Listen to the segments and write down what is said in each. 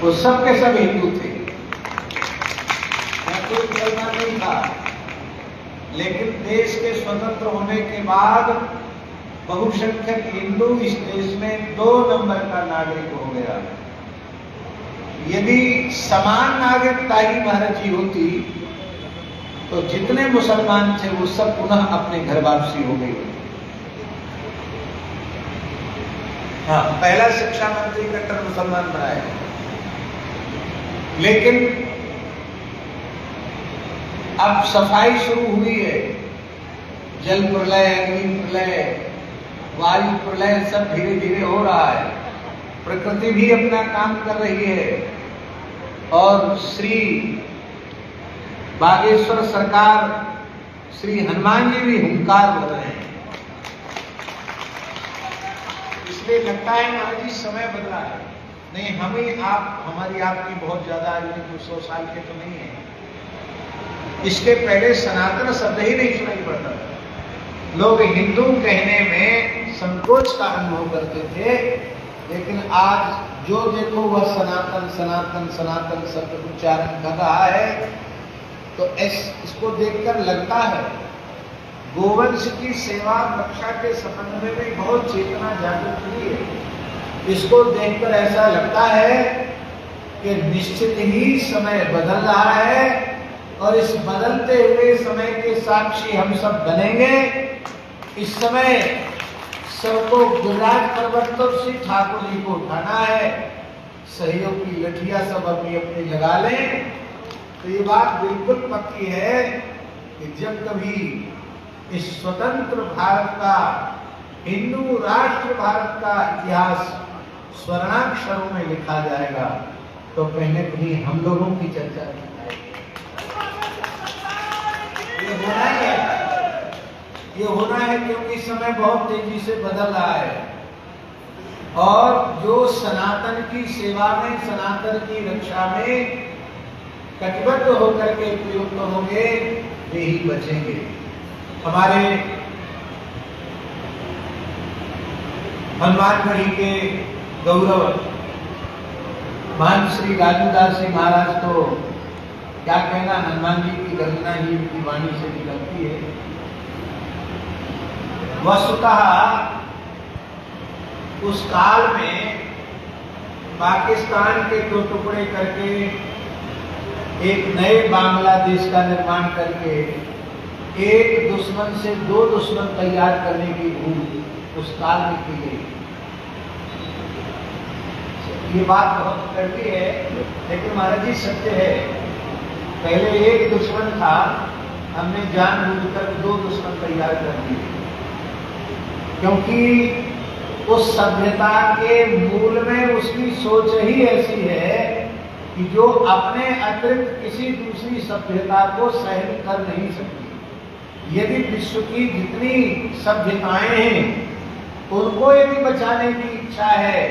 वो सब के सब हिंदू थे, कोई मुसलमान नहीं था। लेकिन देश के स्वतंत्र होने के बाद बहुसंख्यक हिंदू इस देश में 2 नंबर का नागरिक हो गया। यदि समान नागरिकता ही महाराज जी होती तो जितने मुसलमान थे वो सब पुनः अपने घर वापसी हो गए। हाँ, पहला शिक्षा मंत्री कट्टर मुसलमान बनाए, लेकिन अब सफाई शुरू हुई है। जल प्रलय, अग्नि प्रलय, वायु प्रलय सब धीरे धीरे हो रहा है। प्रकृति भी अपना काम कर रही है और श्री बागेश्वर सरकार, श्री हनुमान जी भी हुंकार भर रहे हैं। इसलिए लगता है महाराज जी समय बदला है। नहीं, हमें आप, हमारी आपकी बहुत ज्यादा आयु 200 साल के तो नहीं है। इसके पहले सनातन शब्द ही नहीं सुनाई पड़ता था। लोग हिंदू कहने में संकोच का अनुभव करते थे, लेकिन आज जो देखो वह सनातन सनातन सनातन शब्द उच्चारण कर रहा है, तो इसको देखकर लगता है गोवंश की सेवा रक्षा के संबंध में भी बहुत चेतना जागृत हुई है। इसको देखकर ऐसा लगता है कि निश्चित ही समय बदल रहा है और इस बदलते हुए समय के साक्षी हम सब बनेंगे। इस समय सबको गुजरात पर्वतों से ठाकुर जी को उठाना है, सहयोग की लठियां सब अपनी अपनी लगा लें। तो ये बात बिल्कुल पक्की है कि जब कभी इस स्वतंत्र भारत का, हिंदू राष्ट्र भारत का इतिहास स्वर्णाक्षरों में लिखा जाएगा, तो पहले कहीं हम लोगों की चर्चा की जाएगी। ये होना है क्योंकि समय बहुत तेजी से बदल रहा है और जो सनातन की सेवा में, सनातन की रक्षा में कटिबद्ध होकर के प्रयुक्त होंगे, वे ही बचेंगे। हमारे हनुमानगढ़ी के गौरव महंत श्री राजूदास जी महाराज तो क्या कहना, हनुमान जी की गर्जना ही उनकी वाणी से निकलती है। वस्तुतः उस काल में पाकिस्तान के 2 टुकड़े करके एक नए बांग्लादेश का निर्माण करके एक दुश्मन से 2 दुश्मन तैयार करने की भूल उस काल में की गई। ये बात बहुत कड़वी है, लेकिन महाराज जी सत्य है। पहले एक दुश्मन था, हमने जानबूझकर 2 दुश्मन तैयार कर दिए, क्योंकि उस सभ्यता के मूल में उसकी सोच ही ऐसी है कि जो अपने अतिरिक्त किसी दूसरी सभ्यता को सहन कर नहीं सकती। यदि विश्व की जितनी सभ्यताएं हैं उनको यदि बचाने की इच्छा है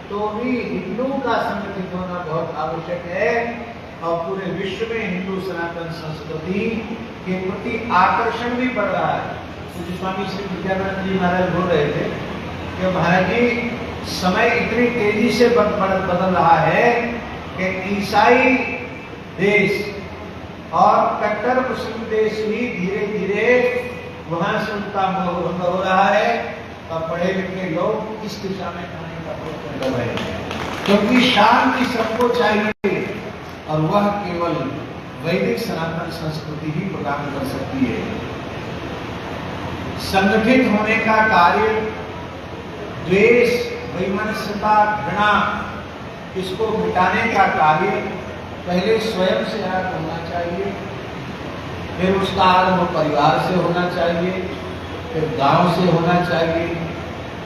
तो भी हिंदू का संगठित होना बहुत आवश्यक है। और पूरे विश्व में हिंदू सनातन संस्कृति के प्रति आकर्षण भी बढ़ रहा है। तो स्वामी श्री विद्यानंद जी महाराज बोल रहे थे कि महाराज जी, समय इतनी तेजी से बदल रहा है कि ईसाई देश और कट्टर मुस्लिम देश ही धीरे धीरे वहां से उनका मोह हो रहा है और पढ़े लिखे लोग इस दिशा में आने का प्रयत्न कर रहे हैं, क्योंकि शांति सबको चाहिए और वह केवल वैदिक सनातन संस्कृति ही प्रदान कर सकती है। संगठित होने का कार्य, द्वेष, वैमनस्यता, घृणा, इसको मिटाने का कार्य पहले स्वयं से आरंभ होना चाहिए, फिर उसका आरंभ परिवार से होना चाहिए, फिर गांव से होना चाहिए,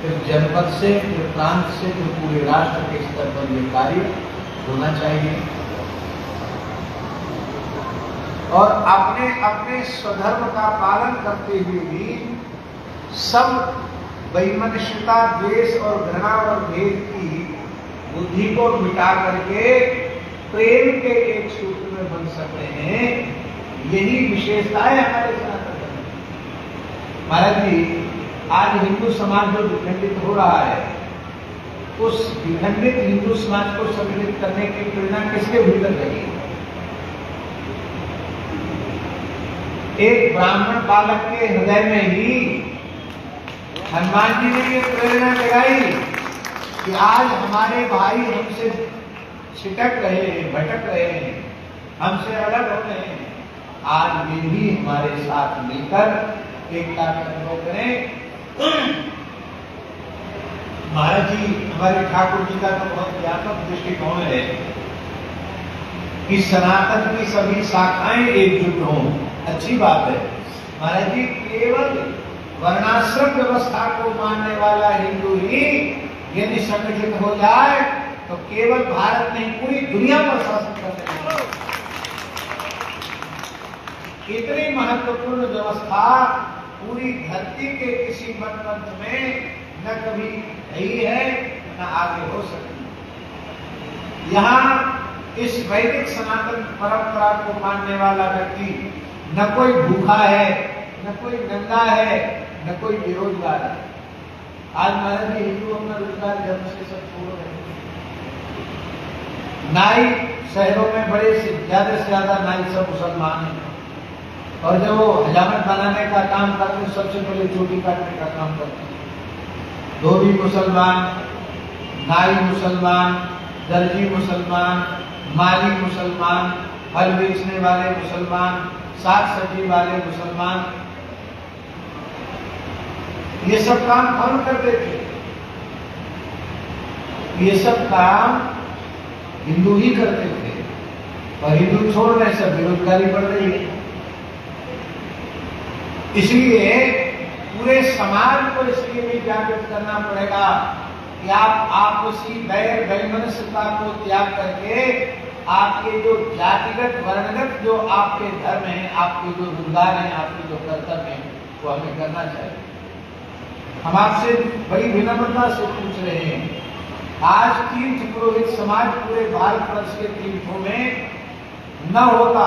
फिर जनपद से, फिर प्रांत से, फिर पूरे राष्ट्र के स्तर पर यह कार्य होना चाहिए। और अपने अपने स्वधर्म का पालन करते हुए भी सब वैमनस्यता, द्वेष और घृणा और भेद की बुद्धि को मिटा करके प्रेम के एक सूत्र में बन सकते हैं। यही विशेषता है हमारे सनातन धर्म। महाराज जी, आज हिंदू समाज जो विखंडित हो रहा है, उस विखंडित हिंदू समाज को सम्मिलित करने की प्रेरणा किसके भीतर रही? एक ब्राह्मण बालक के हृदय में ही हनुमान जी ने ये प्रेरणा जगाई कि आज हमारे भाई हमसे छिटक रहे हैं, भटक रहे हैं, हमसे अलग हो रहे हैं, आज वे भी हमारे साथ मिलकर एकता का अनुभव करें। महाराज जी, हमारे ठाकुर जी का तो बहुत व्यापक दृष्टिकोण है कि सनातन की सभी शाखाएं एकजुट हों, अच्छी बात है। महाराज जी, केवल वर्णाश्रम व्यवस्था को मानने वाला हिंदू ही यदि संगठित हो जाए तो केवल भारत नहीं पूरी दुनिया पर शासन कर सकेगा। इतनी महत्वपूर्ण व्यवस्था पूरी धरती के किसी मतपंथ में न कभी नहीं है न आगे हो सकती। यहाँ इस वैदिक सनातन परंपरा को मानने वाला व्यक्ति न कोई भूखा है, न कोई नंगा है, न कोई बेरोजगार है। आज महाराज जी हिंदू अपना रोजगार जन्म से सब छोड़ रहे हैं। नाई शहरों में बड़े से ज्यादा नाई सब मुसलमान हैं, और जब वो हजामत बनाने का काम करते हैं सबसे पहले चोटी काटने का काम करते हैं। धोबी मुसलमान, नाई मुसलमान, दर्जी मुसलमान, माली मुसलमान, फल बेचने वाले मुसलमान, साग सब्जी वाले मुसलमान, ये सब काम कौन करते थे? ये सब काम हिंदू ही करते थे, और हिंदू छोड़ रहे, सब बेरोजगारी बढ़ रही है। इसलिए पूरे समाज को इसलिए भी जागृत करना पड़ेगा कि आप आपसी बैर वैमनस्यता को त्याग करके आपके जो जातिगत वर्णगत जो आपके धर्म हैं, आपके जो रोजगार हैं, आपके जो कर्तव्य हैं, वो हमें करना चाहिए। हम आपसे बड़ी विनम्रता से पूछ रहे हैं, आज तीर्थ पुरोहित समाज पूरे भारतवर्ष के तीर्थों में न होता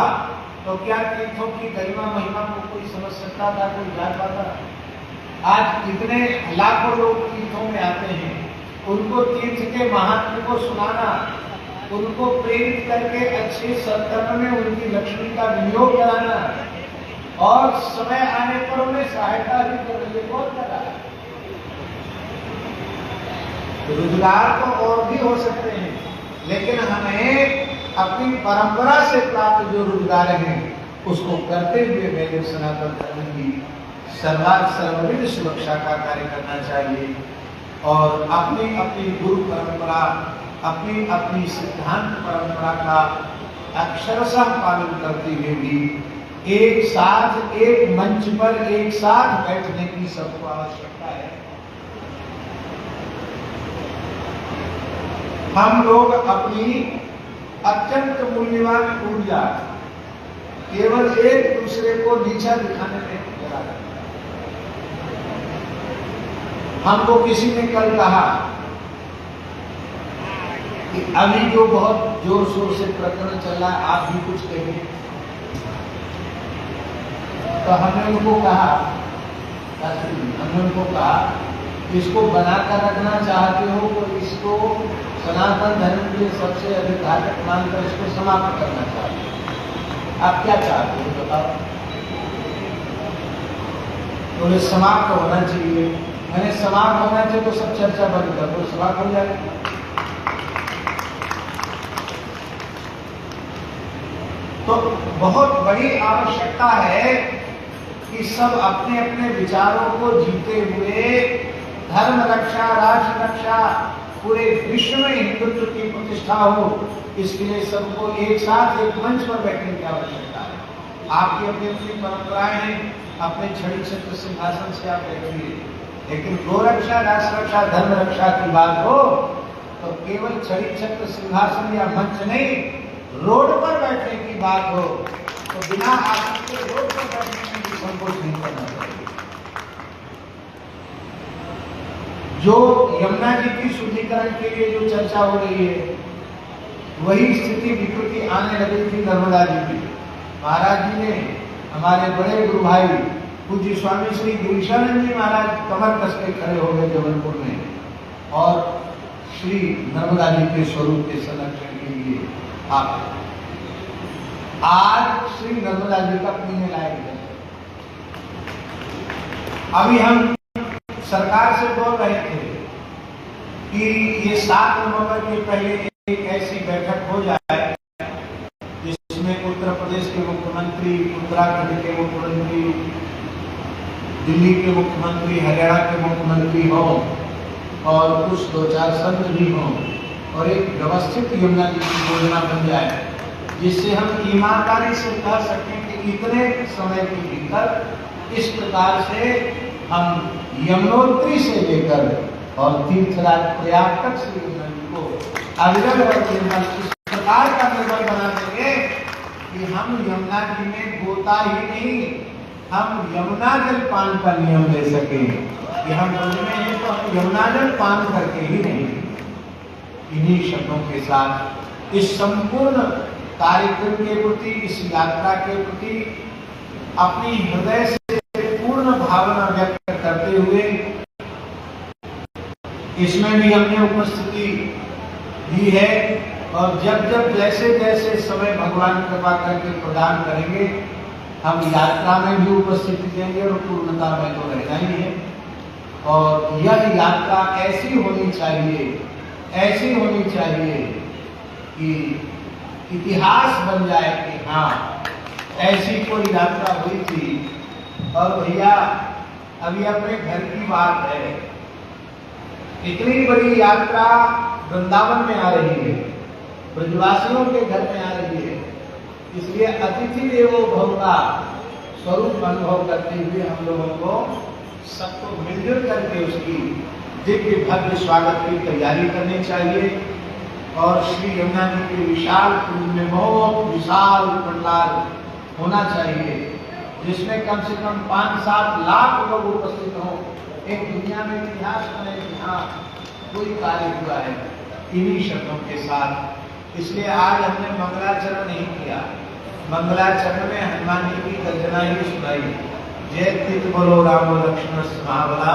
तो क्या तीर्थों की गरिमा महिमा को कोई समझ सकता था, कोई जान पाता? आज कितने लाखों लोग तीर्थों में आते हैं, उनको तीर्थ के महात्म्य को सुनाना, उनको प्रेरित करके अच्छे सत्कर्म में उनकी लक्ष्मी का विनियोग कराना, और समय आने पर उन्हें सहायता भी कर रही है, बहुत करा। रोजगार तो और भी हो सकते हैं, लेकिन हमें अपनी परंपरा से प्राप्त जो रोजगार हैं उसको करते हुए वैदिक सनातन धर्म की सर्वविध सुरक्षा का कार्य करना चाहिए, और अपनी अपनी गुरु परंपरा, अपनी अपनी सिद्धांत परंपरा का अक्षरशः पालन करते हुए भी एक साथ एक मंच पर एक साथ बैठने की सबको आवश्यकता है। हम लोग अपनी अत्यंत मूल्यवान ऊर्जा केवल एक दूसरे को नीचा दिखाने में लगा देते हैं। हमको किसी ने कल कहा कि अभी जो बहुत जोर शोर से प्रकरण चल रहा है, आप भी कुछ कहिए। तो हमने उनको कहा, इसको बनाकर रखना चाहते हो तो इसको सनातन धर्म के सबसे अधिक घातक मानकर इसको समाप्त करना चाहते हो। आप क्या चाहते हो बताओ? तो समाप्त होना चाहिए। मैंने समाप्त होना चाहिए तो सब चर्चा बंद कर दो, समाप्त हो जाएगा। तो बहुत बड़ी आवश्यकता है कि सब अपने अपने विचारों को जीते हुए धर्म रक्षा, राष्ट्र रक्षा, पूरे विश्व में हिंदुत्व की प्रतिष्ठा हो, इसके लिए सबको एक साथ एक मंच पर बैठने की आवश्यकता है। आपकी अपनी अपनी परंपराएं हैं, अपने छड़ी छत्र सिंहासन से आप बैठिए, लेकिन गो रक्षा, राष्ट्र रक्षा, धर्म रक्षा की बात हो तो केवल छड़ी छत्र सिंहासन या मंच नहीं, रोड पर बैठने की बात हो तो बिना आसन के रोड पर बैठने में भी संकोच नहीं करना चाहिए। जो यमुना जी की शुद्धिकरण के लिए जो चर्चा हो रही है, वही स्थिति विकृति आने लगी थी नर्मदा जी की। महाराज जी ने, हमारे बड़े गुरु भाई पूज्य स्वामी श्री गिरीशानंद जी महाराज कमर कस के खड़े हो गए जबलपुर में, और श्री नर्मदा जी के स्वरूप के संरक्षण के लिए आप आज श्री नर्मदा जी का पीने लायक है। अभी हम सरकार से बोल रहे थे कि ये 7 नवंबर के पहले एक ऐसी बैठक हो जाए जिसमें उत्तर प्रदेश के मुख्यमंत्री, उत्तराखंड के मुख्यमंत्री, दिल्ली के मुख्यमंत्री, हरियाणा के मुख्यमंत्री हो और कुछ 2-4 संत भी हों और एक व्यवस्थित यमुना जी की योजना बन जाए जिससे हम ईमानदारी से कह सकें कि इतने समय के भीतर इस प्रकार से हम यमुनोत्री से लेकर और तीर्थराज प्रयाग तक श्री यमुना जी को अविरल और निर्मल इस प्रकार का निर्मल बना देंगे कि हम यमुना जी में गोता ही नहीं, हम यमुना जल पान का नियम ले सके कि हम ब्रज में हैं तो हम यमुना जल पान करके ही रहेंगे। इन्हीं शब्दों के साथ इस संपूर्ण कार्यक्रम के प्रति, इस यात्रा के प्रति अपनी हृदय से पूर्ण भावना व्यक्त करते हुए इसमें भी हमने उपस्थिति दी है और जब जब जैसे जैसे समय भगवान कृपा करके प्रदान करेंगे हम यात्रा में भी उपस्थिति देंगे और पूर्णता में तो रहना ही है। और यह यात्रा ऐसी होनी चाहिए कि इतिहास बन जाए कि हाँ ऐसी कोई यात्रा हुई थी। और भैया अभी अपने घर की बात है, इतनी बड़ी यात्रा वृंदावन में आ रही है, ब्रजवासियों के घर में आ रही है, इसलिए अतिथि देवो भव का स्वरूप अनुभव करते हुए हम लोगों को सबको मिलजुल करके उसकी दिव्य भव्य स्वागत की तैयारी करनी चाहिए। और श्री यमुना जी के विशाल कुंड में बहुत विशाल पंडाल होना चाहिए जिसमें कम से कम 5-7 लाख लोग उपस्थित हों। एक दुनिया में इतिहास बने कि हाँ कोई कार्य हुआ है। इन्हीं शब्दों के साथ इसलिए आज हमने मंगलाचरण नहीं किया। मंगलाचरण में हनुमान जी की गर्जना ही सुनाई, जय तीर्थ बोलो राम लक्ष्मण सिंहावला,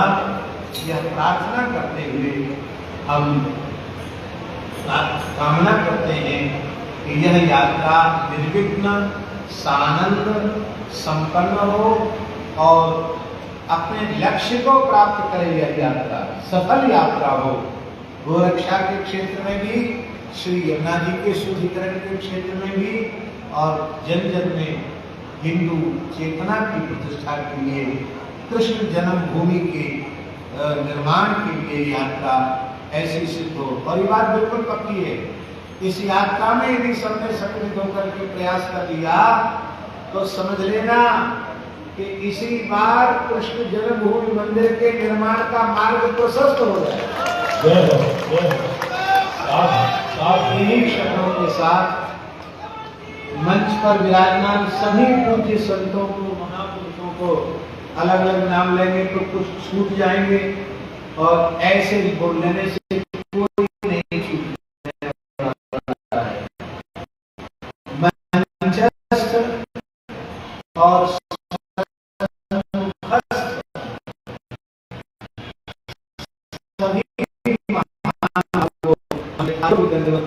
यह प्रार्थना करते हुए हम कामना करते हैं कि यह यात्रा निर्विघ्न, सानंद, संपन्न हो और अपने लक्ष्य को प्राप्त करे। यह यात्रा सफल यात्रा हो। गोरक्षा के क्षेत्र में भी, श्री यमुना जी के शुद्धिकरण के क्षेत्र में भी और जन जन में हिंदू चेतना की प्रतिष्ठा के लिए, कृष्ण जन्मभूमि के निर्माण के लिए यात्रा ऐसी सिद्ध हो। और ये बात बिल्कुल पक्की है, इस यात्रा में यदि सबने सम्मिलित होकर के प्रयास कर लिया तो समझ लेना कि इसी बार कृष्ण जन्मभूमि मंदिर के निर्माण का मार्ग प्रशस्त हो जाएगा। इन्हीं शब्दों के साथ मंच पर विराजमान सभी पूज्य संतों को, महापुरुषों को अलग अलग नाम लेंगे तो कुछ छूट जाएंगे और ऐसे बोल लेने से कोई नहीं छूटेगा। मंचस्थ और सभी महान को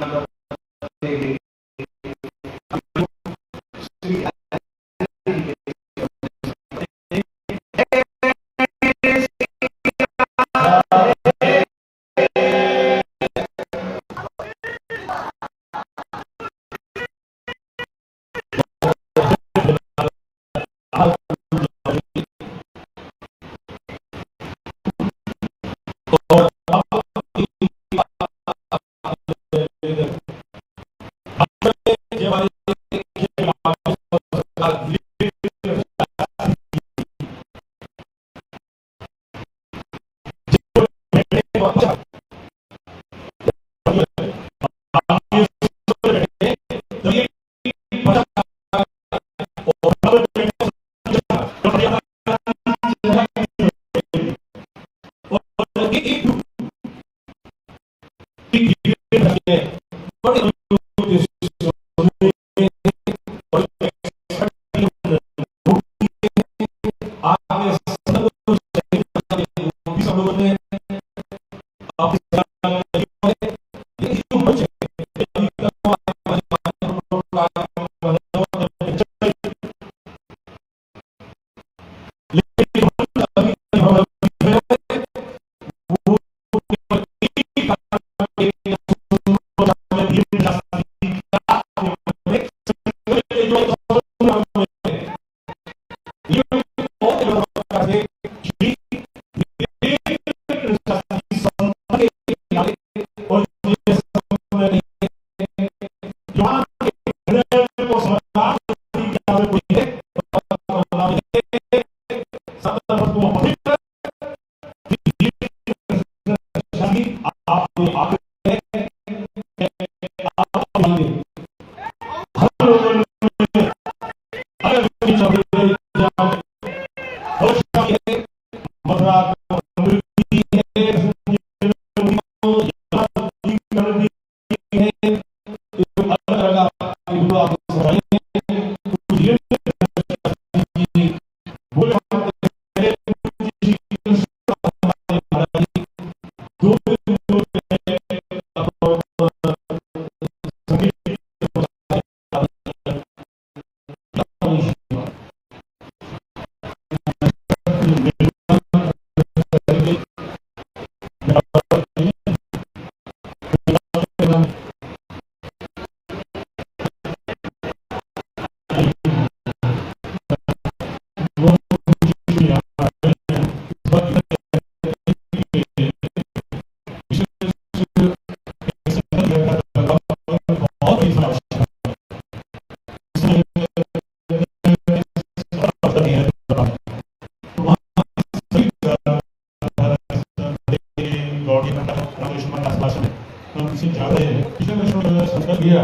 संकल्प लिया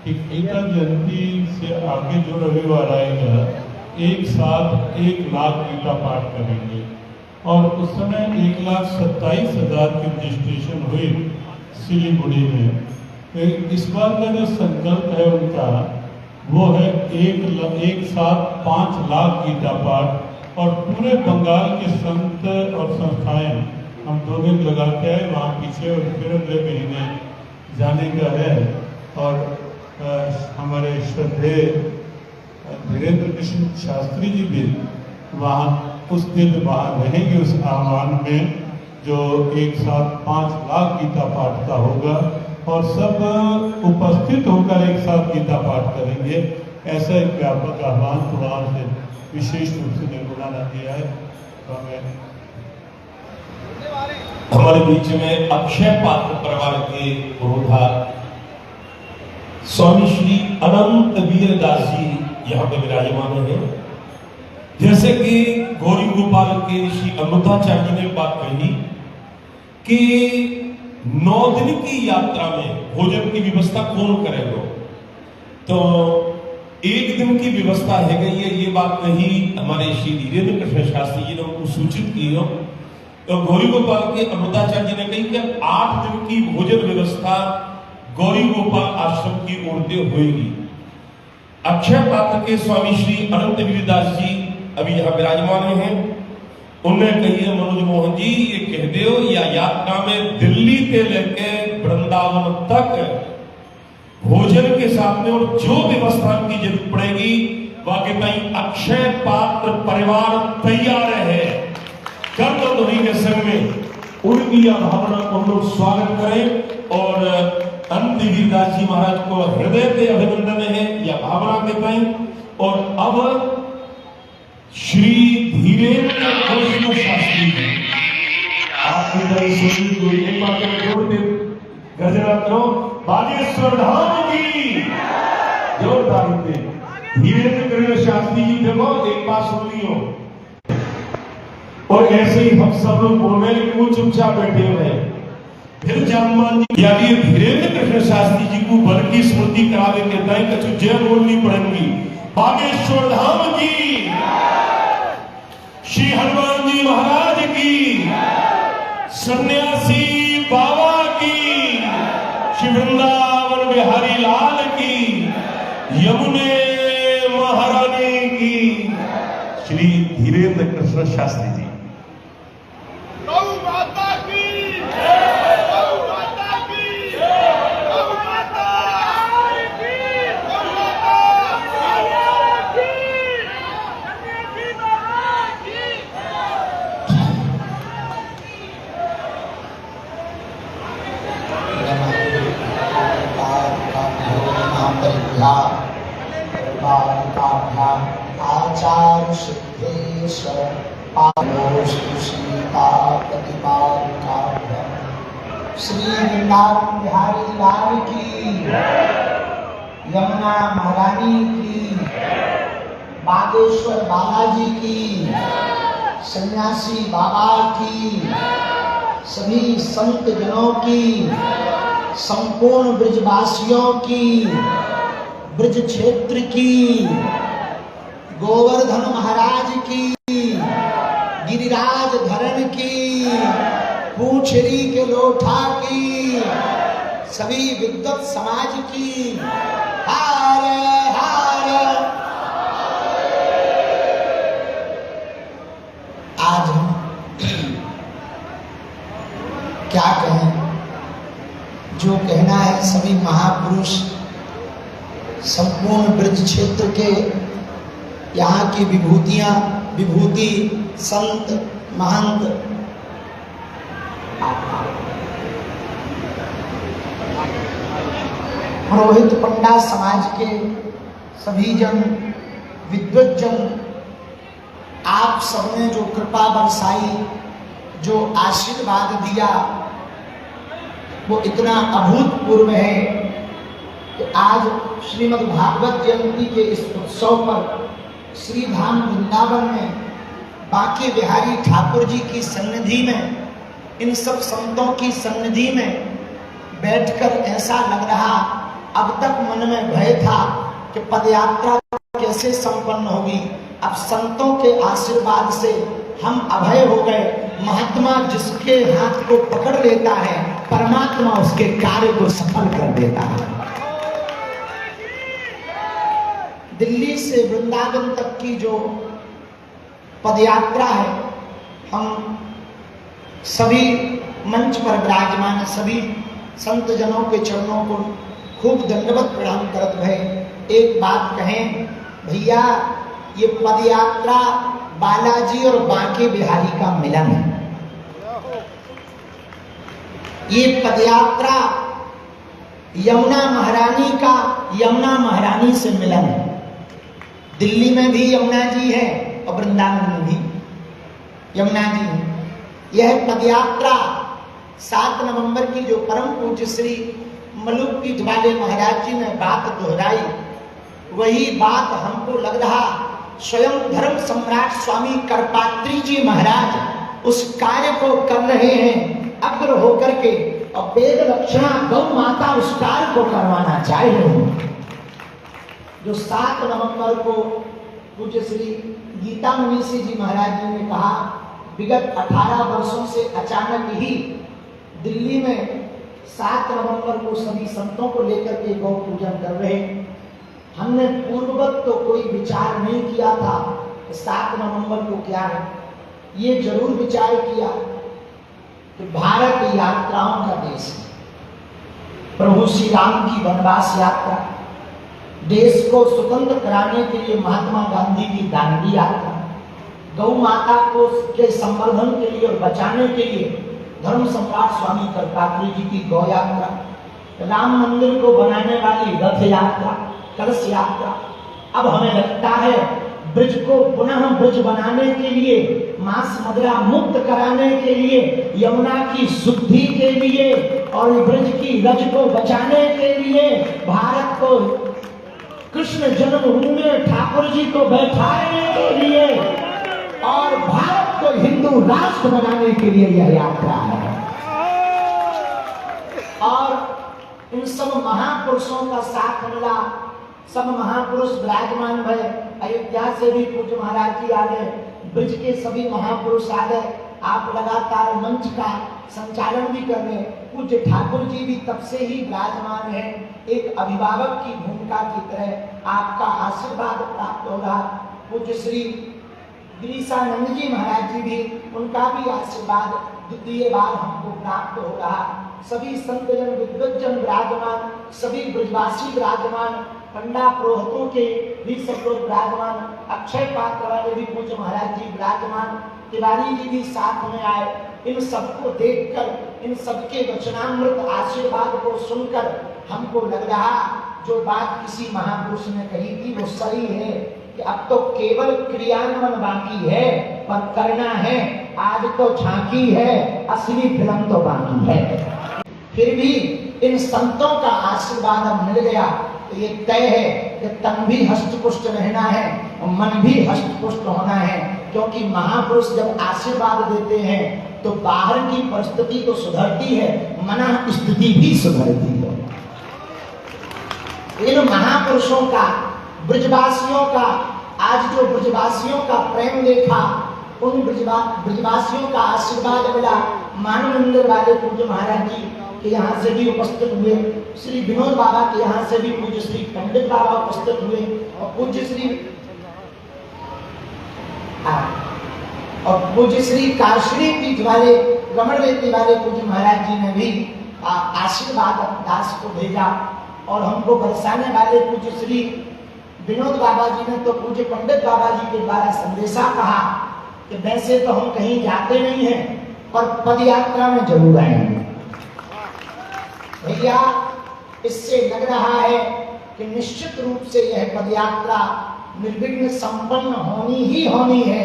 कि गीता जयंती से आगे जो रविवार आएगा एक साथ 1 लाख गीता पाठ करेंगे। और उस समय 1,27,000 की रजिस्ट्रेशन हुई सिलीगुड़ी में। तो इस बार का जो संकल्प है उनका वो है एक साथ 5 लाख गीता पाठ। और पूरे बंगाल के संत और संस्थाएं हम 2 दिन लगाते हैं वहाँ पीछे, और फिर अगले महीने जाने का है। और हमारे श्रद्धेय धीरेन्द्र कृष्ण शास्त्री जी भी वहाँ उस दिन वहाँ रहेंगे उस आह्वान में, जो एक साथ 5 लाख गीता पाठ का होगा। और सब उपस्थित होकर एक साथ गीता पाठ करेंगे। ऐसा एक व्यापक आह्वान तो वहाँ से विशेष रूप से निर्गुणा ने दिया है। हमारे बीच में अक्षय पात्र परिवार के पुरोधा स्वामी श्री अनंत वीरदास जी यहाँ पे विराजमान है। जैसे कि गौरी गोपाल के श्री अमृताचार्य जी ने बात कही कि 9 दिन की यात्रा में भोजन की व्यवस्था कौन करेगा, तो 1 दिन की व्यवस्था है गई है। ये बात कही हमारे श्री धीरेन्द्र कृष्ण शास्त्री जी ने उनको सूचित की हो। तो गौरी गोपाल के अमृताचार्य जी ने कही कि 8 दिन की भोजन व्यवस्था गौरी गोपाल आश्रम की ओर से होगी। अक्षय पात्र के स्वामी श्री अनंत वीरदास जी अभी यहाँ विराजमान हैं। उन्हें कहिए मनोज मोहन जी ये कह दो या यात्रा में दिल्ली से लेके वृंदावन तक भोजन के साथ में और जो व्यवस्था की जरूरत पड़ेगी वाकई में अक्षय पात्र परिवार तैयार है। कर दो ध्वनि के संग में उनकी यह भावना को हम लोग स्वागत करें। और अनंत वीरदास जी महाराज को हृदय से अभिनंदन है या भावना देते हैं। और अब श्री धीरेन्द्र कृष्ण शास्त्री जी आपकी एक बार जोड़ते गजरा करो बागेश्वर धाम की जोरदार धीरेन्द्र कृष्ण शास्त्री जी देखो एक बात सुन लियो। और ऐसे ही हम सब लोग बोल रहे हैं कि वो चुपचाप बैठे हुए हैं। फिर जामवान जी यानी धीरेन्द्र कृष्ण शास्त्री जी को बल की स्मृति करावे के तय कछु जय बोलनी पड़ेगी। बागेश्वर धाम की, श्री हनुमान जी महाराज की, सन्यासी बाबा की, श्री वृंदावन बिहारी लाल की, यमुने महारानी की, श्री धीरेन्द्र कृष्ण शास्त्री जी। गौ माता की, गौ माता की, गौ माता की, गौ माता की, सन्यासी बाबा की। आचार सिद्धेश श्री वृंदावन बिहारी लाल की, यमुना महारानी की, बागेश्वर बालाजी की, सन्यासी बाबा की, सभी संत जनों की, संपूर्ण ब्रजवासियों की, ब्रज क्षेत्र की, गोवर्धन महाराज की, गिरिराज धरण की, पूंछरी के लोठा की, सभी विद्वत समाज की हार हार। आज हम क्या कहें, जो कहना है सभी महापुरुष संपूर्ण ब्रज क्षेत्र के यहाँ की विभूतियां, विभूति संत महंत पुरोहित पंडा समाज के सभी जन, विद्वत जन, आप सबने जो कृपा बरसाई, जो आशीर्वाद दिया वो इतना अभूतपूर्व है कि आज श्रीमद् भागवत जयंती के इस उत्सव पर श्री धाम वृंदावन में बांके बिहारी ठाकुर जी की सन्निधि में, इन सब संतों की सन्निधि में बैठकर ऐसा लग रहा तक मन में भय था कि पदयात्रा कैसे संपन्न होगी, अब संतों के आशीर्वाद से हम अभय हो गए। महात्मा जिसके हाथ को पकड़ लेता है, परमात्मा उसके कार्य को सफल कर देता है। दिल्ली से वृंदावन तक की जो पदयात्रा है, हम सभी मंच पर विराजमान सभी संत जनों के चरणों को खूब दंडवत प्रणाम करत भय एक बात कहें, भैया ये पदयात्रा बालाजी और बांके बिहारी का मिलन है। ये पदयात्रा यमुना महारानी से मिलन है। दिल्ली में भी यमुना जी है और वृंदावन में भी यमुना जी है। यह पदयात्रा 7 नवंबर की जो परम पूज्य श्री मलुकपीठ वाले महाराज जी ने बात दोहराई, वही बात हमको लग रहा स्वयं धर्म सम्राट स्वामी करपात्री जी महाराज उस कार्य को कर रहे हैं अग्र होकर के, और वेद लक्षणा गौ माता उस कार्य को करवाना चाह रहे हैं। जो 7 नवंबर को पूज्य श्री गीता मुनीसी जी महाराज जी ने कहा, विगत 18 वर्षों से अचानक ही दिल्ली में 7 नवंबर को सभी संतों को लेकर के गौ पूजन कर रहे हैं। हमने पूर्ववत तो कोई विचार नहीं किया था 7 नवंबर को क्या है, ये जरूर विचार किया कि भारत यात्राओं का देश है। प्रभु श्री राम की वनवास यात्रा, देश को स्वतंत्र कराने के लिए महात्मा गांधी की दांडी यात्रा, गौ माता को के संवर्धन के लिए और बचाने के लिए धर्म सम्राट स्वामी करपात्री जी की गौ यात्रा, राम मंदिर को बनाने वाली रथ यात्रा, कलश यात्रा। अब हमें लगता है ब्रज को पुनः ब्रज बनाने के लिए, मांस मदिरा मुक्त कराने के लिए, यमुना की शुद्धि के लिए और ब्रज की रज को बचाने के लिए, भारत को कृष्ण जन्मभूमि में ठाकुर जी को बैठाने के लिए और भारत को हिंदू राष्ट्र बनाने के लिए यह यात्रा है। और इन सब महापुरुषों का साथ मिला, सब महापुरुष विराजमान भय। अयोध्या से भी पूज्य महाराज जी आ गए, ब्रज के सभी महापुरुष आ गए। आप लगातार मंच का संचालन भी कर रहे हैं। पूज्य ठाकुर जी भी तब से ही विराजमान है, एक अभिभावक की भूमिका की तरह आपका आशीर्वाद प्राप्त हो रहा। पूज्य श्री गिरीशानंद जी महाराज जी भी, उनका भी आशीर्वाद द्वितीय बार हमको प्राप्त हो रहा। सभी संतजन विद्वज्जन विराजमान, सभी ब्रजवासी विराजमान, पंडा पुरोहितों के भी सब लोग विराजमान, अक्षय पात्र वाले भी पूज्य महाराज जी विराजमान, तिवारी जी भी साथ में आए। इन सबको देखकर, इन सबके वचनामृत आशीर्वाद को सुनकर हमको लग रहा जो बात किसी महापुरुष ने कही थी वो सही है कि अब तो केवल क्रियान्वयन बाकी है, पर करना है। आज तो झांकी है, असली फिल्म तो बाकी है। फिर भी इन संतों का आशीर्वाद अब मिल गया तो ये तय है कि तन भी हष्टपुष्ट रहना है और मन भी हष्टपुष्ट होना है, क्योंकि महापुरुष जब आशीर्वाद देते हैं तो बाहर की परिस्थिति तो सुधरती है, मन स्थिति भी सुधरती है। इन महापुरुषों का, ब्रजवासियों का, आज जो ब्रजवासियों का प्रेम देखा, उन ब्रजवासियों का आशीर्वाद मिला। मानव मंदिर वाले पूज्य महाराज जी के यहाँ से भी उपस्थित हुए, श्री विनोद बाबा के यहाँ से भी पूज्य श्री पंडित बाबा उपस्थित हुए, और पूज्य श्री काशीनी पीठ वाले रमण रेती वाले पूज्य महाराज जी ने भी आशीर्वाद दास को भेजा। और हमको बरसाने वाले पूज्य श्री विनोद बाबा जी ने तो पूज्य पंडित बाबा जी के द्वारा संदेशा कहा कि वैसे तो हम कहीं जाते नहीं हैं, पर पद यात्रा में जरूर आएंगे। भैया, इससे लग रहा है कि निश्चित रूप से यह पद यात्रा निर्विघ्न संपन्न होनी ही होनी है।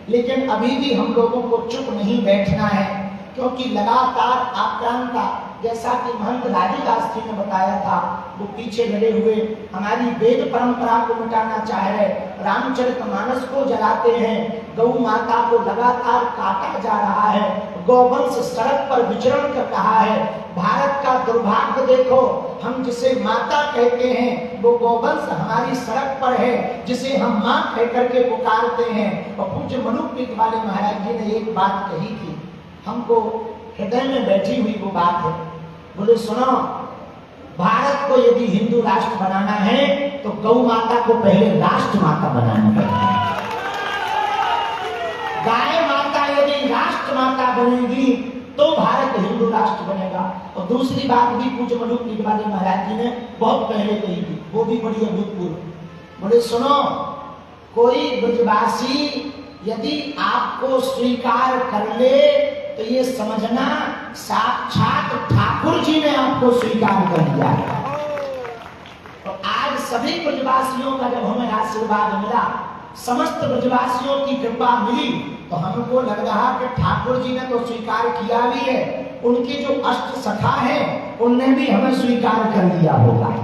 लेकिन अभी भी हम लोगों को चुप नहीं बैठना है, क्योंकि लगातार आक्रांता, जैसा कि महंत राजूदास जी ने बताया था, वो पीछे लगे हुए हमारी वेद परंपरा को मिटाना चाह रहे, रामचरितमानस को जलाते हैं, गौ माता को लगातार काटा जा रहा है, गौवंश सड़क पर विचरण कर रहा है। भारत का दुर्भाग्य देखो, हम जिसे माता कहते हैं वो गौवंश हमारी सड़क पर है, जिसे हम माँ कह करके पुकारते हैं। और पूज्य मनुपीठ वाले महाराज जी ने एक बात कही थी, हमको हृदय में बैठी हुई वो बात है। बोले सुनो, भारत को यदि हिंदू राष्ट्र बनाना है तो गौ माता को पहले राष्ट्र माता बनाना पड़ेगा। गाय माता यदि राष्ट्र माता बनेगी तो भारत हिंदू राष्ट्र बनेगा। और दूसरी बात भी पूज्य मनुपीठ वाले महाराज जी ने बहुत पहले कही थी, वो भी बड़ी अभूतपूर्व। बोले सुनो, कोई ब्रजवासी यदि आपको स्वीकार कर ले तो ये समझना साक्षात ठाकुर जी ने आपको स्वीकार कर लिया है। तो आज सभी ब्रजवासियों का जब हमें आशीर्वाद मिला, समस्त ब्रजवासियों की कृपा मिली, तो हमको लग रहा कि ठाकुर जी ने तो स्वीकार किया भी है, उनके जो अष्ट सखा हैं उनने भी हमें स्वीकार कर लिया होगा,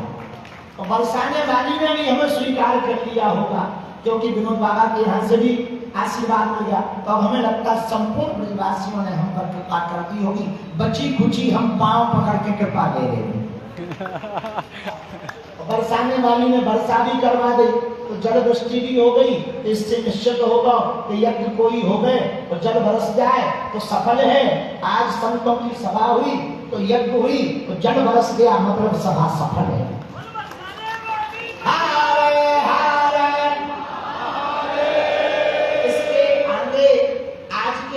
और बरसाने वाली ने भी हमें स्वीकार कर लिया होगा, क्योंकि विनोद बाबा के यहाँ से भी आशीर्वाद मिल गया। तो अब हमें लगता है संपूर्ण ब्रजवासियों ने हम पर कृपा कर दी होगी। बची खुची हम पांव पकड़ के कृपा ले रहे हैं। बरसाने वाली ने वर्षा भी करवा दी, तो जल वृष्टि भी हो गई। इससे निश्चित होगा कि यज्ञ कोई हो गए तो जल बरस जाए तो सफल है। आज संतों की सभा हुई तो यज्ञ हुई तो जल बरस गया, मतलब सभा सफल है।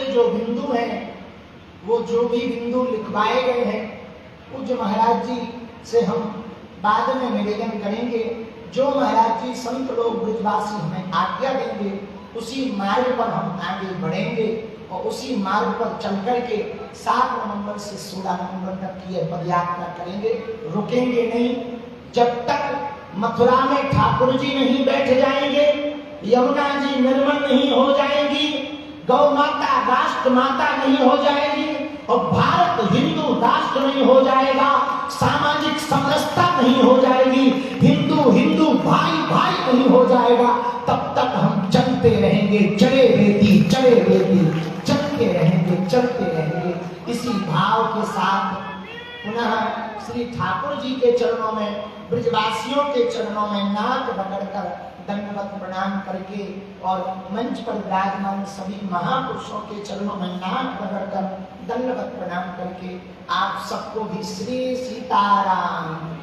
जो बिंदु हैं, वो जो भी बिंदु लिखवाए गए हैं, पूज्य महाराज जी से हम बाद में निवेदन करेंगे। जो महाराज जी संत लोग ब्रजवासी हमें आज्ञा देंगे, उसी मार्ग पर हम आगे बढ़ेंगे और उसी मार्ग पर चल करके 7 नवंबर से 16 नवंबर तक की पदयात्रा करेंगे। रुकेंगे नहीं जब तक मथुरा में ठाकुर जी नहीं बैठ जाएंगे, यमुना जी निर्मल नहीं हो जाएंगी, गौ माता राष्ट्र माता नहीं हो जाएगी और भारत हिंदू राष्ट्र नहीं हो जाएगा, सामाजिक समरसता नहीं हो जाएगी, हिंदू हिंदू भाई भाई नहीं हो जाएगा, तब तक हम चलते रहेंगे, चले रहती चलते रहेंगे, चलते रहेंगे। इसी भाव के साथ पुनः श्री ठाकुर जी के चरणों में, ब्रजवासियों के चरणों में नाक रगड़कर दंडवत प्रणाम करके और मंच पर विराजमान सभी महापुरुषों के चरणों में नाक रगड़कर दंडवत प्रणाम करके आप सबको भी श्री सीताराम।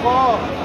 Oh